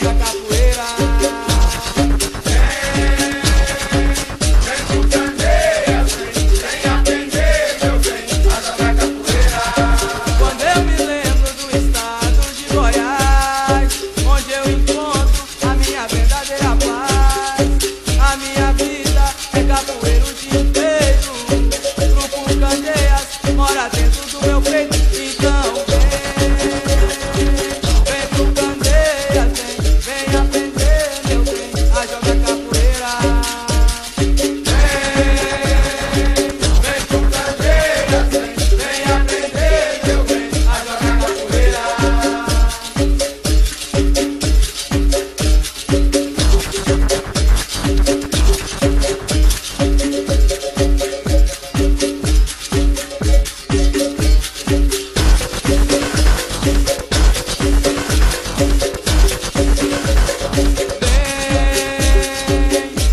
joga capoeira. Quando eu me lembro do estado de Goiás, onde eu encontro a minha verdadeira paz. A minha vida é capoeira o dia inteiro. Grupo Candeias mora dentro do meu peito. Então vem pro Candeias, vem aprender, meu bem, a jogar capoeira. Vem pro Candeias, vem aprender, meu bem, a jogar capoeira.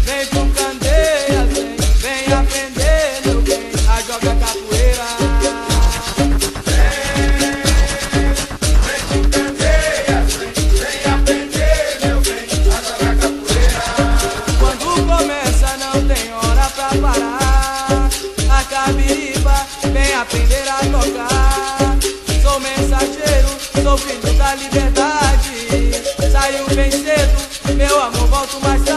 Vem pro Candeias, vem aprender, meu bem, a jogar capoeira. Vem pro Candeias, vem aprender, meu bem, a jogar capoeira. Quando começa não tem hora pra parar. A cabiriba vem aprender a tocar. Sou mensageiro, sou filho da liberdade. Saiu bem cedo, meu amor, volto mais tarde.